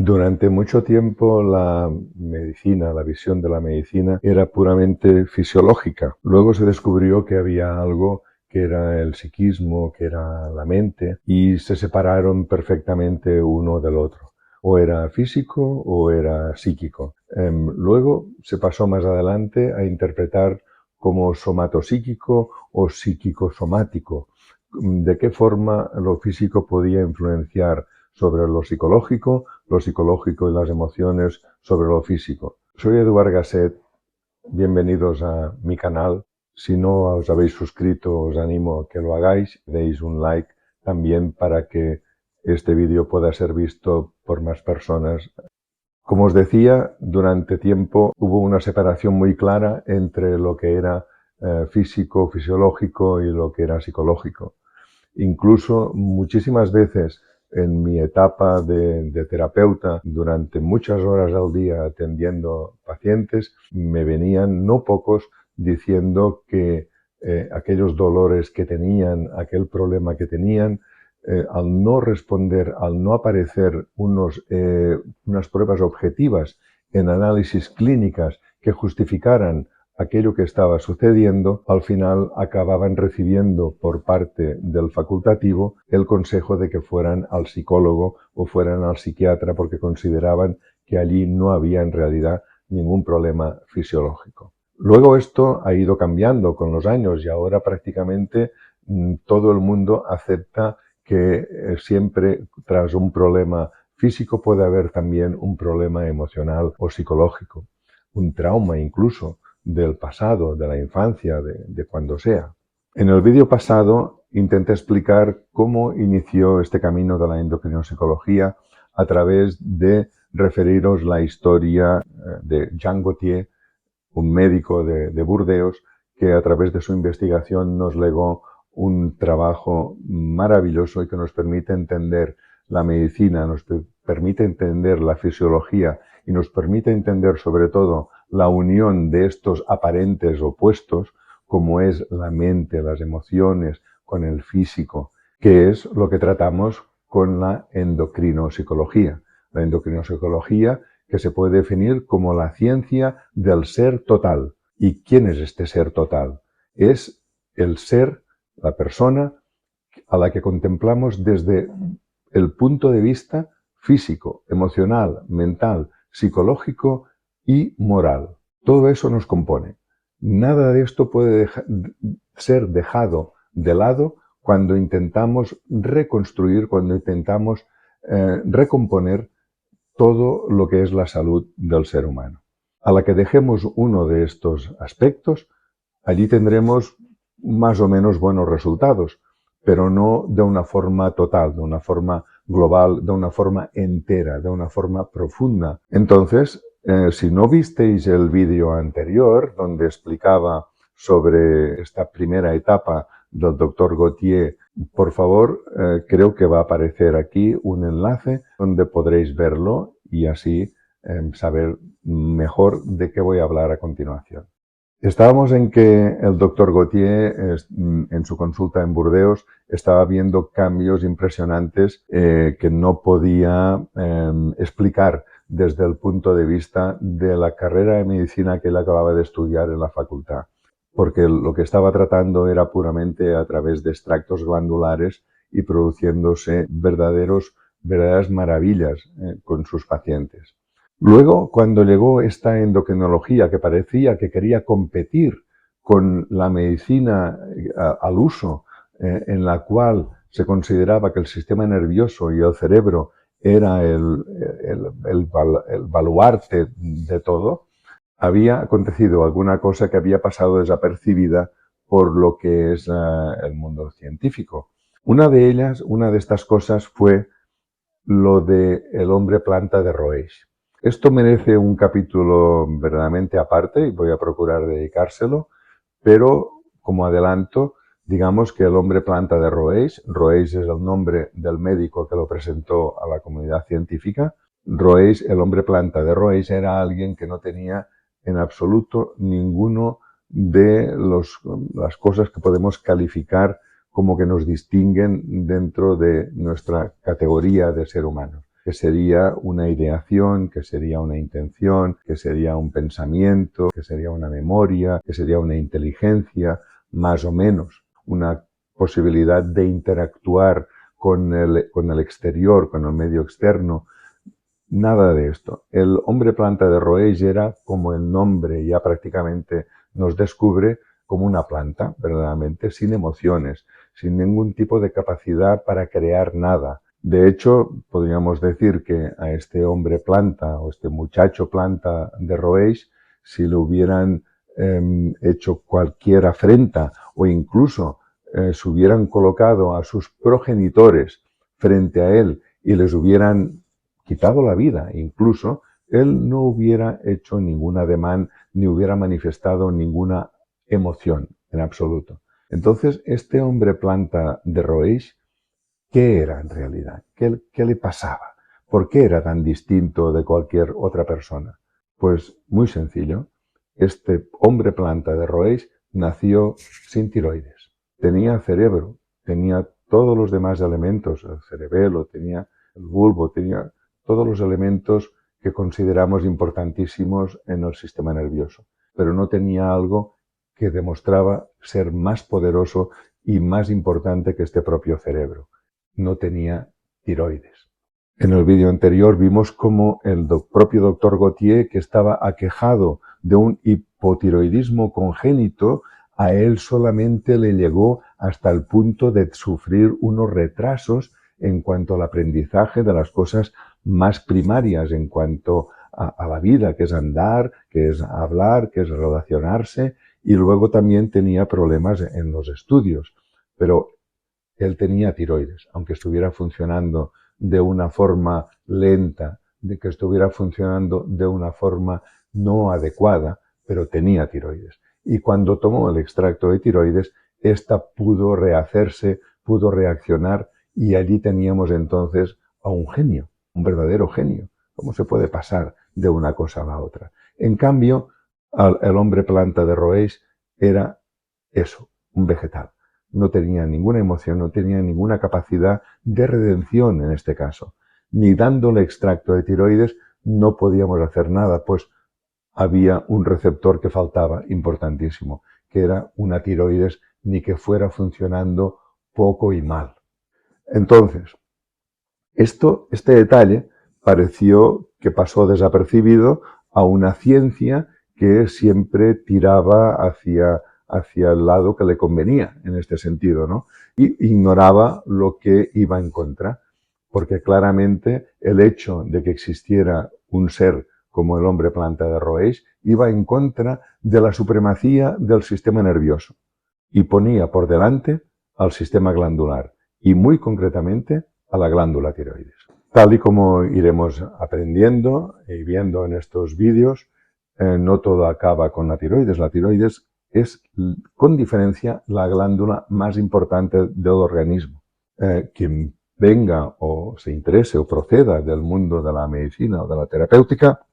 Durante mucho tiempo la medicina, la visión de la medicina era puramente fisiológica. Luego se descubrió que había algo que era el psiquismo, que era la mente, y se separaron perfectamente uno del otro. O era físico o era psíquico. Luego se pasó más adelante a interpretar como somatopsíquico o psíquico-somático. ¿De qué forma lo físico podía influenciar sobre lo psicológico y las emociones sobre lo físico? Soy Eduard Gasset, bienvenidos a mi canal. Si no os habéis suscrito, os animo a que lo hagáis, deis un like también para que este vídeo pueda ser visto por más personas. Como os decía, durante tiempo hubo una separación muy clara entre lo que era físico, fisiológico y lo que era psicológico. Incluso muchísimas veces en mi etapa de terapeuta, durante muchas horas al día atendiendo pacientes, me venían no pocos diciendo que aquellos dolores que tenían, aquel problema que tenían, al no responder, al no aparecer unas pruebas objetivas en análisis clínicas que justificaran aquello que estaba sucediendo, al final acababan recibiendo por parte del facultativo el consejo de que fueran al psicólogo o fueran al psiquiatra porque consideraban que allí no había en realidad ningún problema fisiológico. Luego esto ha ido cambiando con los años y ahora prácticamente todo el mundo acepta que siempre tras un problema físico puede haber también un problema emocional o psicológico, un trauma incluso del pasado, de la infancia, de cuando sea. En el vídeo pasado intenté explicar cómo inició este camino de la endocrinopsicología a través de referiros la historia de Jean Gauthier, un médico de Burdeos, que a través de su investigación nos legó un trabajo maravilloso y que nos permite entender la medicina, nos permite entender la fisiología y nos permite entender sobre todo la unión de estos aparentes opuestos, como es la mente, las emociones, con el físico, que es lo que tratamos con la endocrinopsicología. La endocrinopsicología que se puede definir como la ciencia del ser total. ¿Y quién es este ser total? Es el ser, la persona a la que contemplamos desde el punto de vista físico, emocional, mental, psicológico y moral. Todo eso nos compone. Nada de esto puede ser dejado de lado cuando intentamos reconstruir, cuando intentamos recomponer todo lo que es la salud del ser humano. A la que dejemos uno de estos aspectos, allí tendremos más o menos buenos resultados, pero no de una forma total, de una forma global, de una forma entera, de una forma profunda. Entonces, si no visteis el vídeo anterior, donde explicaba sobre esta primera etapa del doctor Gauthier, por favor, creo que va a aparecer aquí un enlace donde podréis verlo y así saber mejor de qué voy a hablar a continuación. Estábamos en que el doctor Gauthier, en su consulta en Burdeos, estaba viendo cambios impresionantes que no podía explicar desde el punto de vista de la carrera de medicina que él acababa de estudiar en la facultad, porque lo que estaba tratando era puramente a través de extractos glandulares y produciéndose verdaderas maravillas con sus pacientes. Luego, cuando llegó esta endocrinología que parecía que quería competir con la medicina al uso, en la cual se consideraba que el sistema nervioso y el cerebro era el baluarte de todo, había acontecido alguna cosa que había pasado desapercibida por lo que es el mundo científico. Una de estas cosas fue lo del hombre planta de Roesch. Esto merece un capítulo verdaderamente aparte y voy a procurar dedicárselo, pero como adelanto, digamos que el hombre planta de Roesch es el nombre del médico que lo presentó a la comunidad científica. Roesch, el hombre planta de Roesch, era alguien que no tenía en absoluto ninguno de las cosas que podemos calificar como que nos distinguen dentro de nuestra categoría de ser humano. que sería una ideación, que sería una intención, que sería un pensamiento, que sería una memoria, que sería una inteligencia, más o menos, una posibilidad de interactuar con el exterior, con el medio externo. Nada de esto. El hombre planta de Roesch era, como el nombre ya prácticamente nos descubre, como una planta, verdaderamente, sin emociones, sin ningún tipo de capacidad para crear nada. De hecho, podríamos decir que a este hombre planta o este muchacho planta de Roesch, si le hubieran hecho cualquier afrenta o incluso se hubieran colocado a sus progenitores frente a él y les hubieran quitado la vida, incluso, él no hubiera hecho ningún ademán ni hubiera manifestado ninguna emoción en absoluto. Entonces, este hombre planta de Roesch, ¿qué era en realidad? ¿Qué le pasaba? ¿Por qué era tan distinto de cualquier otra persona? Pues muy sencillo. Este hombre planta de Roesch nació sin tiroides. Tenía cerebro, tenía todos los demás elementos, el cerebelo, tenía el bulbo, tenía todos los elementos que consideramos importantísimos en el sistema nervioso, pero no tenía algo que demostraba ser más poderoso y más importante que este propio cerebro. No tenía tiroides. En el vídeo anterior vimos cómo el propio doctor Gautier, que estaba aquejado de un hipotiroidismo congénito, a él solamente le llegó hasta el punto de sufrir unos retrasos en cuanto al aprendizaje de las cosas más primarias, en cuanto a la vida, que es andar, que es hablar, que es relacionarse, y luego también tenía problemas en los estudios. Pero él tenía tiroides, aunque estuviera funcionando de una forma lenta, de que estuviera funcionando de una forma no adecuada, pero tenía tiroides. Y cuando tomó el extracto de tiroides, esta pudo rehacerse, pudo reaccionar, y allí teníamos entonces a un genio, un verdadero genio. ¿Cómo se puede pasar de una cosa a la otra? En cambio, el hombre planta de Roesch era eso, un vegetal. No tenía ninguna emoción, no tenía ninguna capacidad de redención en este caso. Ni dándole extracto de tiroides no podíamos hacer nada, pues había un receptor que faltaba, importantísimo, que era una tiroides ni que fuera funcionando poco y mal. Entonces, este detalle pareció que pasó desapercibido a una ciencia que siempre tiraba hacia el lado que le convenía en este sentido, ¿no? Y ignoraba lo que iba en contra, porque claramente el hecho de que existiera un ser como el hombre planta de Roesch iba en contra de la supremacía del sistema nervioso y ponía por delante al sistema glandular y muy concretamente a la glándula tiroides. Tal y como iremos aprendiendo y viendo en estos vídeos, no todo acaba con la tiroides. La tiroides es, con diferencia, la glándula más importante del organismo. Quien venga o se interese o proceda del mundo de la medicina o de la terapéutica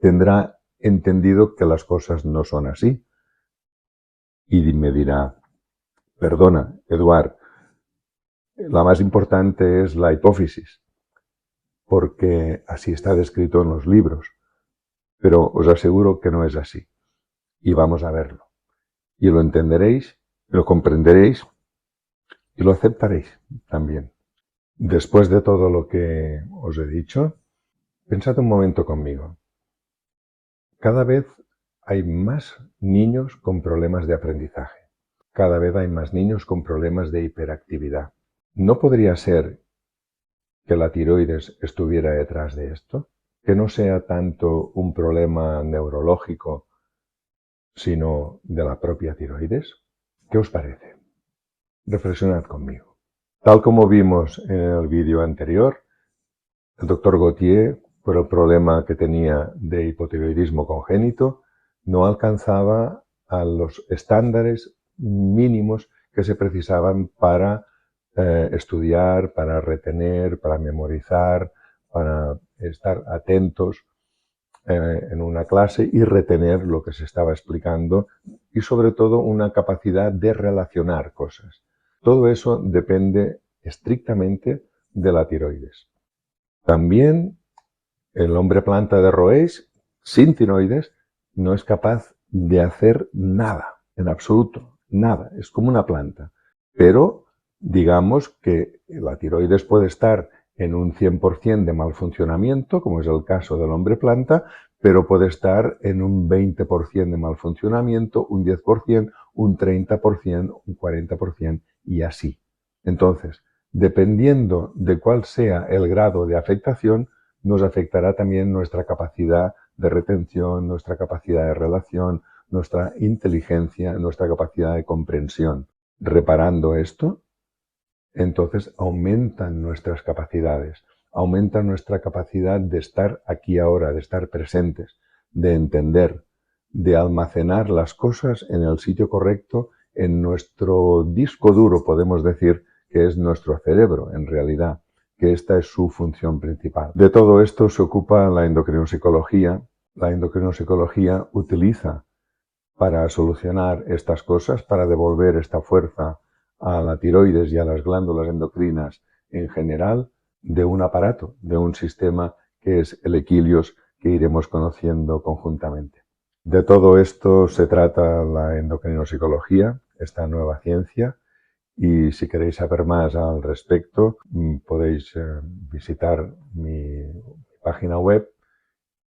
tendrá entendido que las cosas no son así. Y me dirá, perdona, Eduard, la más importante es la hipófisis, porque así está descrito en los libros, pero os aseguro que no es así. Y vamos a verlo. Y lo entenderéis, lo comprenderéis y lo aceptaréis también. Después de todo lo que os he dicho, pensad un momento conmigo. Cada vez hay más niños con problemas de aprendizaje. Cada vez hay más niños con problemas de hiperactividad. ¿No podría ser que la tiroides estuviera detrás de esto? Que no sea tanto un problema neurológico, sino de la propia tiroides. ¿Qué os parece? Reflexionad conmigo. Tal como vimos en el vídeo anterior, el doctor Gautier, por el problema que tenía de hipotiroidismo congénito, no alcanzaba a los estándares mínimos que se precisaban para estudiar, para retener, para memorizar, para estar atentos en una clase y retener lo que se estaba explicando y sobre todo una capacidad de relacionar cosas. Todo eso depende estrictamente de la tiroides. También el hombre planta de Roesch, sin tiroides, no es capaz de hacer nada, en absoluto, nada. Es como una planta. Pero digamos que la tiroides puede estar en un 100% de mal funcionamiento, como es el caso del hombre planta, pero puede estar en un 20% de mal funcionamiento, un 10%, un 30%, un 40% y así. Entonces, dependiendo de cuál sea el grado de afectación, nos afectará también nuestra capacidad de retención, nuestra capacidad de relación, nuestra inteligencia, nuestra capacidad de comprensión. Reparando esto, entonces aumentan nuestras capacidades, aumenta nuestra capacidad de estar aquí ahora, de estar presentes, de entender, de almacenar las cosas en el sitio correcto, en nuestro disco duro, podemos decir, que es nuestro cerebro, en realidad, que esta es su función principal. De todo esto se ocupa la endocrinopsicología. La endocrinopsicología utiliza para solucionar estas cosas, para devolver esta fuerza a la tiroides y a las glándulas endocrinas en general, de un aparato, de un sistema que es el Equilios, que iremos conociendo conjuntamente. De todo esto se trata la endocrinopsicología, esta nueva ciencia, y si queréis saber más al respecto, podéis visitar mi página web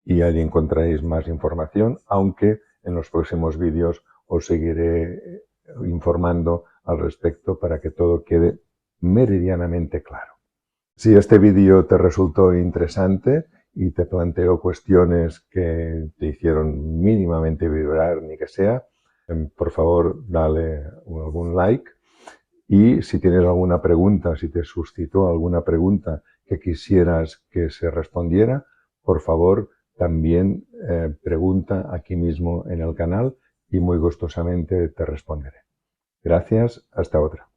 y allí encontraréis más información, aunque en los próximos vídeos os seguiré informando al respecto para que todo quede meridianamente claro. Si este vídeo te resultó interesante y te planteó cuestiones que te hicieron mínimamente vibrar, ni que sea, por favor dale algún like. Y si tienes alguna pregunta, si te suscitó alguna pregunta que quisieras que se respondiera, por favor, también pregunta aquí mismo en el canal y muy gustosamente te responderé. Gracias, hasta otra.